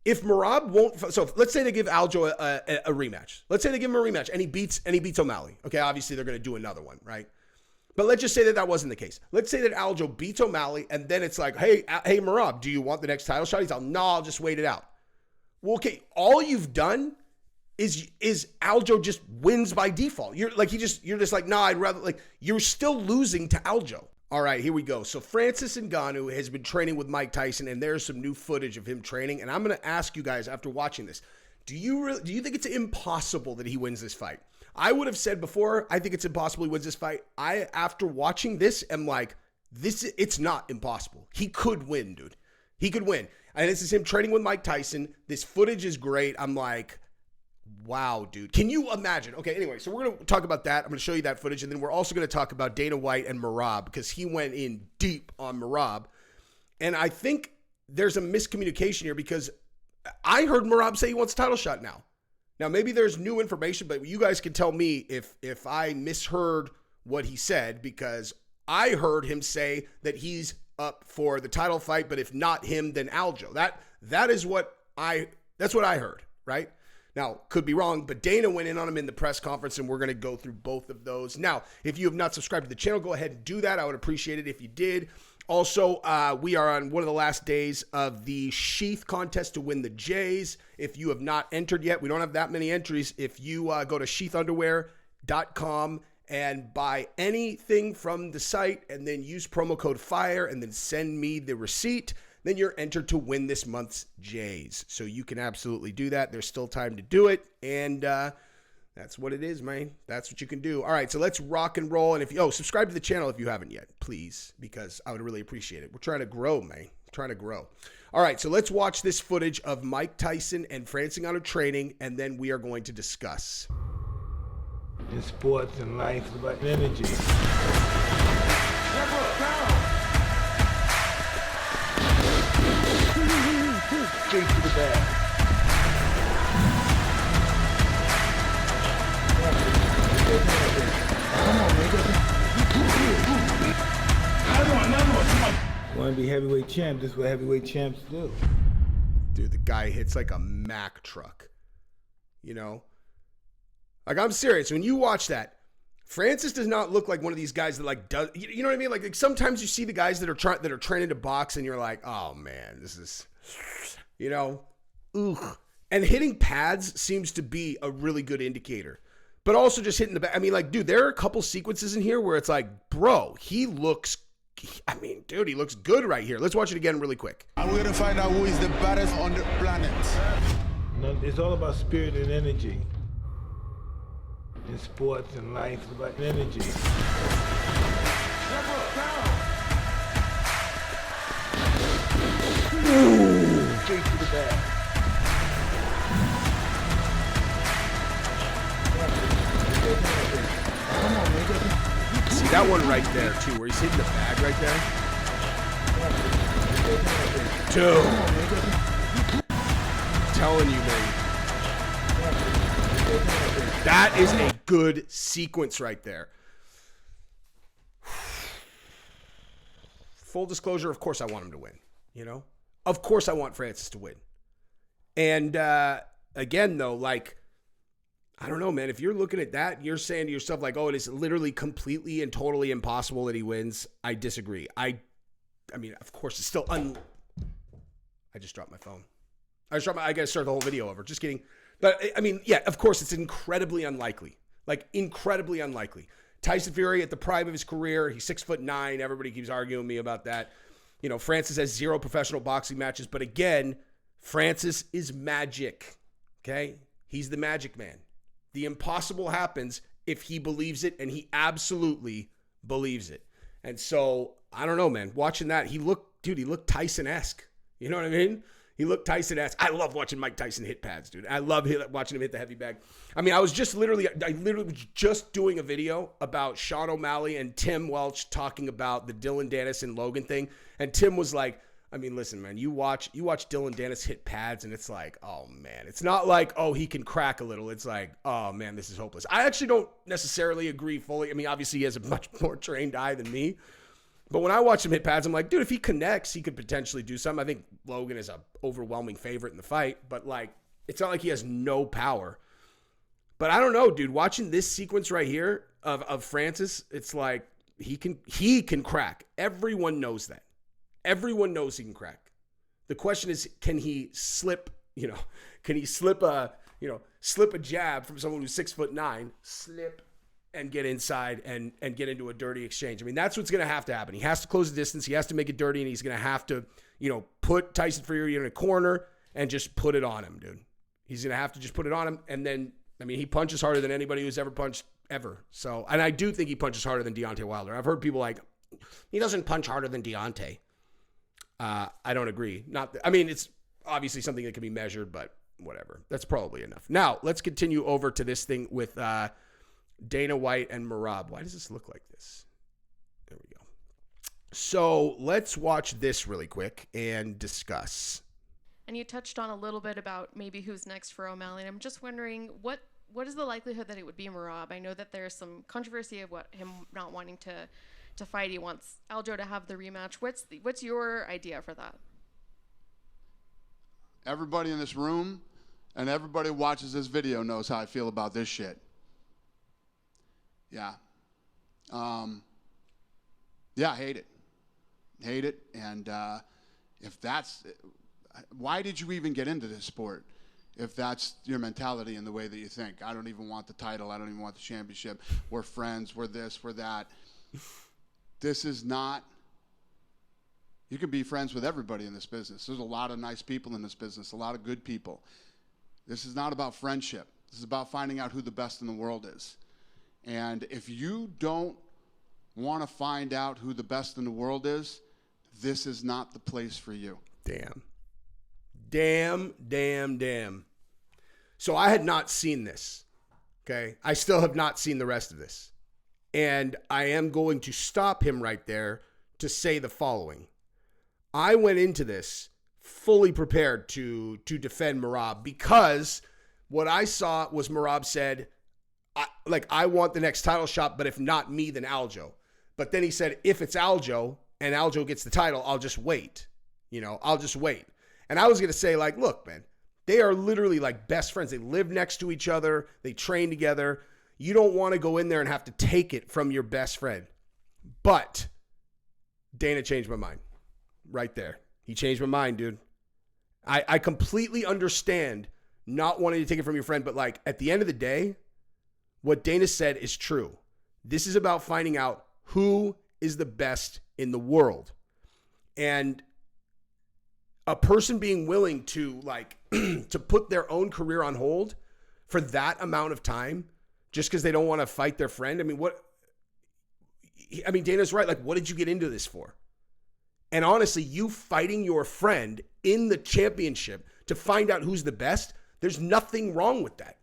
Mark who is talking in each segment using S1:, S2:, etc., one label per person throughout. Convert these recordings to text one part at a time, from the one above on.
S1: If Merab won't, so let's say they give Aljo a rematch. Let's say they give him a rematch and he beats O'Malley. Okay, obviously they're going to do another one, right? But let's just say that wasn't the case. Let's say that Aljo beats O'Malley and then it's like, hey, Merab, do you want the next title shot? He's like, no, I'll just wait it out. Well, okay, all you've done is Aljo just wins by default. You're just like, nah, I'd rather, like, you're still losing to Aljo. All right, here we go. So Francis Ngannou has been training with Mike Tyson, and there's some new footage of him training. And I'm going to ask you guys after watching this, do you think it's impossible that he wins this fight? I would have said before, I think it's impossible he wins this fight. After watching this, am like, it's not impossible. He could win, dude. He could win. And this is him training with Mike Tyson. This footage is great. I'm like, wow, dude. Can you imagine? Okay, anyway, so we're going to talk about that. I'm going to show you that footage, and then we're also going to talk about Dana White and Merab because he went in deep on Merab. And I think there's a miscommunication here because I heard Merab say he wants a title shot now. Now, maybe there's new information, but you guys can tell me if I misheard what he said because I heard him say that he's up for the title fight, but if not him, then Aljo. That's what I heard, right? Now, could be wrong, but Dana went in on him in the press conference, and we're going to go through both of those. Now, if you have not subscribed to the channel, go ahead and do that. I would appreciate it if you did. Also, we are on one of the last days of the Sheath contest to win the Jays. If you have not entered yet, we don't have that many entries. If you go to sheathunderwear.com and buy anything from the site and then use promo code FIRE and then send me the receipt, then you're entered to win this month's Jays. So you can absolutely do that. There's still time to do it. And that's what it is, man. That's what you can do. All right, so let's rock and roll. And subscribe to the channel if you haven't yet, please, because I would really appreciate it. We're trying to grow, man. Trying to grow. All right, so let's watch this footage of Mike Tyson and Francis Ngannou training, and then we are going to discuss.
S2: In sports and life, it's about energy. Straight to the bag. Want to be heavyweight champ? This is what heavyweight champs do.
S1: Dude, the guy hits like a Mack truck. You know? Like, I'm serious. When you watch that, Francis does not look like one of these guys that like does. You know what I mean? Like sometimes you see the guys that are training to box, and you're like, oh man, this is, you know, ugh. And hitting pads seems to be a really good indicator. But also just hitting the back. I mean, like, dude, there are a couple sequences in here where it's like, bro, he looks good right here. Let's watch it again really quick.
S3: And we're going to find out who is the baddest on the planet.
S2: No, it's all about spirit and energy. In sports and life, it's about energy. Straight to the bag.
S1: See that one right there, too, where he's hitting the bag right there? Dude. I'm telling you, man. That is a good sequence right there. Full disclosure, of course I want him to win, you know? Of course I want Francis to win. And again, though, like, I don't know, man. If you're looking at that, you're saying to yourself, like, oh, it is literally completely and totally impossible that he wins. I disagree. I mean, of course, it's still I just dropped my phone. I got to start the whole video over. Just kidding. But, I mean, yeah, of course, it's incredibly unlikely. Like, incredibly unlikely. Tyson Fury at the prime of his career, he's 6'9". Everybody keeps arguing with me about that. You know, Francis has 0 professional boxing matches. But again, Francis is magic, okay? He's the magic man. The impossible happens if he believes it, and he absolutely believes it. And so, I don't know, man. Watching that, he looked Tyson-esque. You know what I mean? He looked Tyson-esque. I love watching Mike Tyson hit pads, dude. I love watching him hit the heavy bag. I mean, I literally was just doing a video about Sean O'Malley and Tim Welch talking about the Dylan Dennis and Logan thing. And Tim was like, I mean, listen, man, you watch Dylan Dennis hit pads, and it's like, oh, man. It's not like, oh, he can crack a little. It's like, oh, man, this is hopeless. I actually don't necessarily agree fully. I mean, obviously, he has a much more trained eye than me. But when I watch him hit pads, I'm like, dude, if he connects, he could potentially do something. I think Logan is an overwhelming favorite in the fight, but like, it's not like he has no power. But I don't know, dude. Watching this sequence right here of Francis, it's like he can crack. Everyone knows that. Everyone knows he can crack. The question is, can he slip? Can he slip a jab from someone who's 6'9", slip and get inside and get into a dirty exchange? I mean, that's what's going to have to happen. He has to close the distance. He has to make it dirty, and he's going to have to, put Tyson Fury in a corner and just put it on him, dude. He's going to have to just put it on him, and then, I mean, he punches harder than anybody who's ever punched ever. So, and I do think he punches harder than Deontay Wilder. I've heard people like, he doesn't punch harder than Deontay. I don't agree. It's obviously something that can be measured, but whatever. That's probably enough. Now, let's continue over to this thing with Dana White and Merab. Why does this look like this? There we go. So let's watch this really quick and discuss.
S4: And you touched on a little bit about maybe who's next for O'Malley. And I'm just wondering, what is the likelihood that it would be Merab? I know that there's some controversy of him not wanting to fight. He wants Aljo to have the rematch. What's your idea for that?
S3: Everybody in this room and everybody who watches this video knows how I feel about this shit. Yeah. Yeah, I hate it. Hate it. And if that's... Why did you even get into this sport if that's your mentality and the way that you think? I don't even want the title. I don't even want the championship. We're friends. We're this. We're that. This is not... You can be friends with everybody in this business. There's a lot of nice people in this business, a lot of good people. This is not about friendship. This is about finding out who the best in the world is. And if you don't want to find out who the best in the world is, this is not the place for you.
S1: Damn. So I had not seen this, okay? I still have not seen the rest of this. And I am going to stop him right there to say the following. I went into this fully prepared to defend Merab because what I saw was Merab said, I want the next title shot, but if not me, then Aljo. But then he said, if it's Aljo and Aljo gets the title, I'll just wait. I'll just wait. And I was going to say, look, man, they are literally like best friends. They live next to each other. They train together. You don't want to go in there and have to take it from your best friend. But Dana changed my mind right there. He changed my mind, dude. I completely understand not wanting to take it from your friend, but at the end of the day, what Dana said is true. This is about finding out who is the best in the world. And a person being willing to to put their own career on hold for that amount of time just because they don't want to fight their friend. Dana's right. What did you get into this for? And honestly, you fighting your friend in the championship to find out who's the best, there's nothing wrong with that.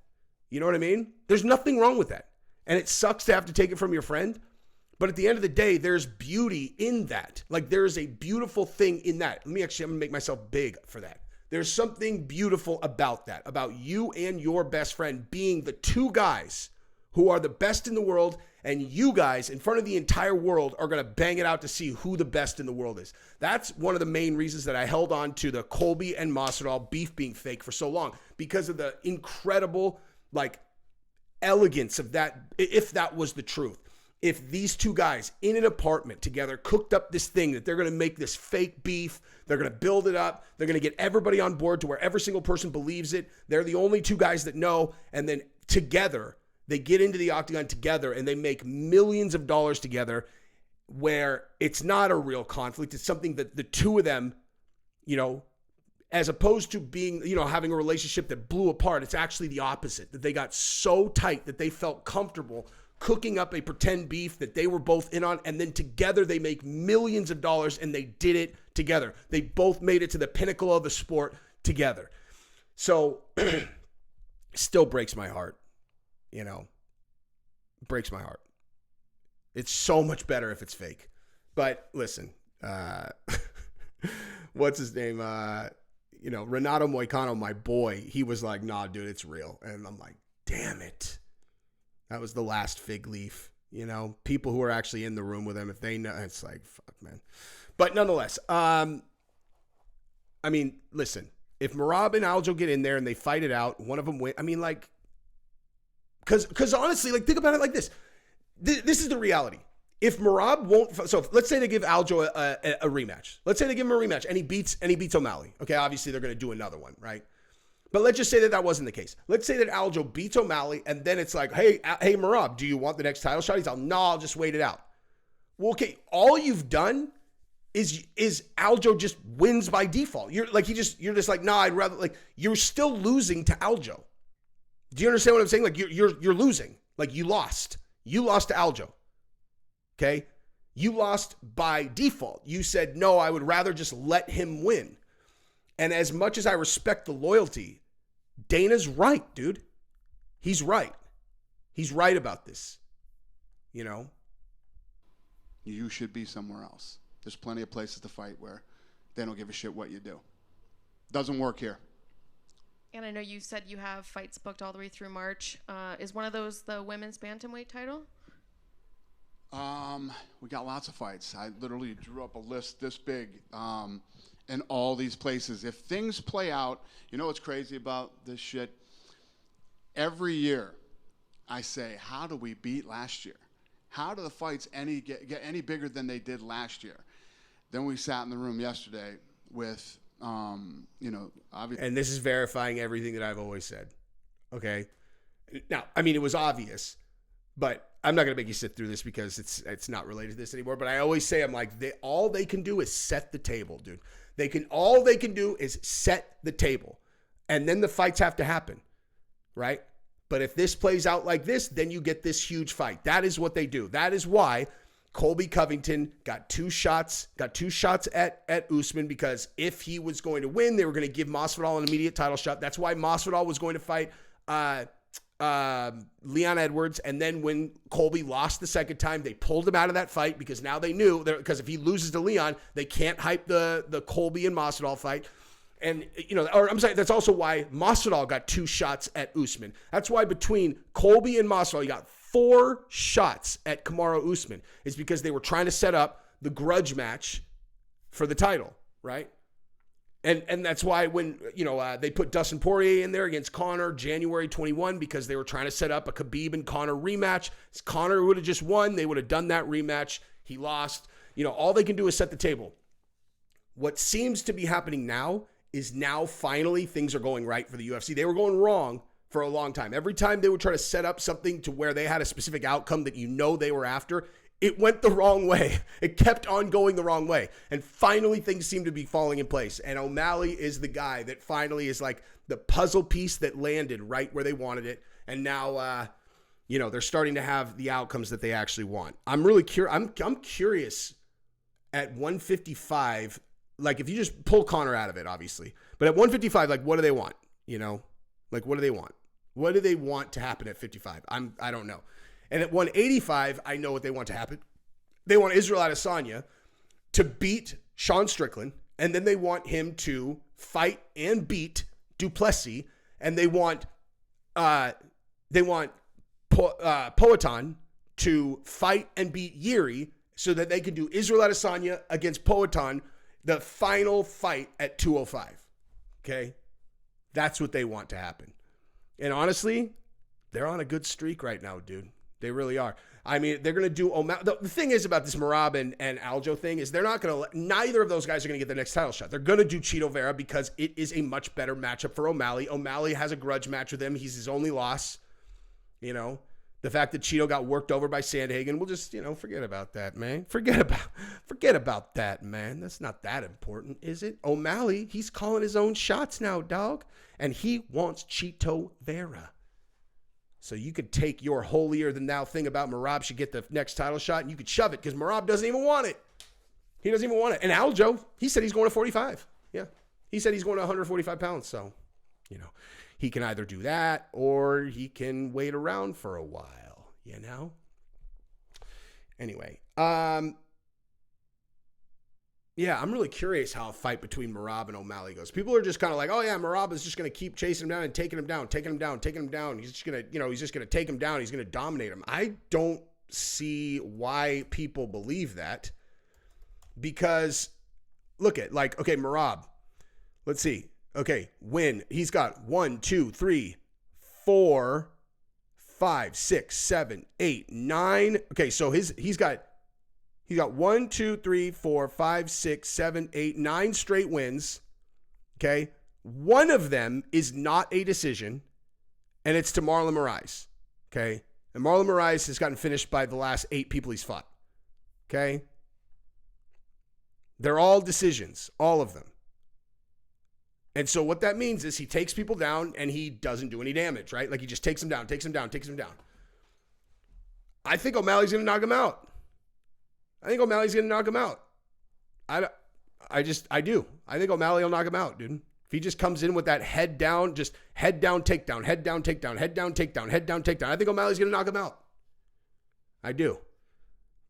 S1: You know what I mean? There's nothing wrong with that. And it sucks to have to take it from your friend. But at the end of the day, there's beauty in that. There's a beautiful thing in that. I'm going to make myself big for that. There's something beautiful about that, about you and your best friend being the two guys who are the best in the world, and you guys in front of the entire world are going to bang it out to see who the best in the world is. That's one of the main reasons that I held on to the Colby and Masvidal beef being fake for so long, because of the incredible, elegance of that, if that was the truth. If these two guys in an apartment together cooked up this thing that they're going to make this fake beef, they're going to build it up, they're going to get everybody on board to where every single person believes it, they're the only two guys that know, and then together, they get into the octagon together and they make millions of dollars together, where it's not a real conflict. It's something that the two of them, as opposed to being, having a relationship that blew apart, it's actually the opposite, that they got so tight that they felt comfortable cooking up a pretend beef that they were both in on, and then together they make millions of dollars, and they did it together. They both made it to the pinnacle of the sport together. So still breaks my heart, breaks my heart. It's so much better if it's fake. But listen, what's his name? Renato Moicano, my boy, he was like, nah, dude, it's real. And I'm like, damn it. That was the last fig leaf. You know, people who are actually in the room with him, if they know, it's like, fuck, man. But nonetheless, I mean, listen, if Merab and Aljo get in there and they fight it out, one of them win. I mean, like, because honestly, like, think about it like this. This is the reality. If Merab won't, so let's say they give Aljo a rematch. Let's say they give him a rematch and he beats O'Malley. Okay, obviously they're going to do another one, right? But let's just say that that wasn't the case. Let's say that Aljo beats O'Malley, and then it's like, hey, Merab, do you want the next title shot? He's like, no, I'll just wait it out. Well, okay, all you've done is Aljo just wins by default. You're just like, nah, I'd rather, like, you're still losing to Aljo. Do you understand what I'm saying? Like, you're losing. Like, you lost. You lost to Aljo. Okay? You lost by default. You said, no, I would rather just let him win. And as much as I respect the loyalty, Dana's right, dude. He's right. He's right about this. You know?
S3: You should be somewhere else. There's plenty of places to fight where they don't give a shit what you do. Doesn't work here.
S4: And I know you said you have fights booked all the way through March. Is one of those the women's bantamweight title?
S3: We got lots of fights. I literally drew up a list this big in all these places. If things play out, you know what's crazy about this shit? Every year I say, how do we beat last year? How do the fights get any bigger than they did last year? Then we sat in the room yesterday with, obviously.
S1: And this is verifying everything that I've always said. Okay. Now, I mean, it was obvious, but I'm not going to make you sit through this because it's not related to this anymore. But I always say, I'm like, all they can do is set the table, dude. All they can do is set the table. And then the fights have to happen. Right? But if this plays out like this, then you get this huge fight. That is what they do. That is why Colby Covington got two shots at Usman, because if he was going to win, they were going to give Masvidal an immediate title shot. That's why Masvidal was going to fight Leon Edwards. And then when Colby lost the second time, they pulled him out of that fight because now they knew, because if he loses to Leon, they can't hype the Colby and Masvidal fight. And, that's also why Masvidal got two shots at Usman. That's why between Colby and Masvidal, you got 4 shots at Kamaru Usman. It's because they were trying to set up the grudge match for the title, right? And that's why when, they put Dustin Poirier in there against Conor January 21, because they were trying to set up a Khabib and Conor rematch. Conor would have just won. They would have done that rematch. He lost. All they can do is set the table. What seems to be happening now is now finally things are going right for the UFC. They were going wrong for a long time. Every time they would try to set up something to where they had a specific outcome that they were after, it went the wrong way. It kept on going the wrong way. And finally things seem to be falling in place. And O'Malley is the guy that finally is like the puzzle piece that landed right where they wanted it. And now, they're starting to have the outcomes that they actually want. I'm really curious. I'm curious at 155. Like, if you just pull Conor out of it, obviously. But at 155, like, what do they want? Like, what do they want? What do they want to happen at 55? I don't know. And at 185, I know what they want to happen. They want Israel Adesanya to beat Sean Strickland, and then they want him to fight and beat Duplessis, and they want Poatan to fight and beat Yuri so that they can do Israel Adesanya against Poatan, the final fight at 205. Okay? That's what they want to happen. And honestly, they're on a good streak right now, dude. They really are. I mean, they're going to do O'Malley. The thing is about this Merab and Aljo thing is they're not going to neither of those guys are going to get the next title shot. They're going to do Chito Vera because it is a much better matchup for O'Malley. O'Malley has a grudge match with him. He's his only loss. The fact that Chito got worked over by Sandhagen, we'll just, forget about that, man. Forget about that, man. That's not that important, is it? O'Malley, he's calling his own shots now, dog. And he wants Chito Vera. So you could take your holier-than-thou thing about Merab should get the next title shot, and you could shove it because Merab doesn't even want it. He doesn't even want it. And Aljo, he said he's going to 45. Yeah. He said he's going to 145 pounds. So, he can either do that or he can wait around for a while, Anyway, yeah, I'm really curious how a fight between Merab and O'Malley goes. People are just kind of like, oh yeah, Merab is just going to keep chasing him down and taking him down. He's just going to, he's just going to take him down. He's going to dominate him. I don't see why people believe that. Because look at, like, okay, Merab. Let's see. Okay, win. He's got 1, 2, 3, 4, 5, 6, 7, 8, 9. Okay, so he's got 1, 2, 3, 4, 5, 6, 7, 8, 9 straight wins. Okay. One of them is not a decision, and it's to Marlon Moraes. Okay. And Marlon Moraes has gotten finished by the last 8 people he's fought. Okay. They're all decisions, all of them. And so what that means is he takes people down and he doesn't do any damage, right? Like he just takes them down, takes them down, takes them down. I think O'Malley's going to knock him out. I think O'Malley's going to knock him out. I do. I think O'Malley will knock him out, dude. If he just comes in with that head down, just head down, takedown, head down, takedown, head down, takedown, head down, takedown, I think O'Malley's going to knock him out. I do.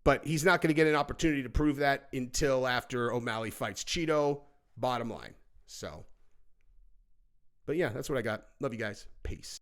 S1: But he's not going to get an opportunity to prove that until after O'Malley fights Cheeto, bottom line. So, but yeah, that's what I got. Love you guys. Peace.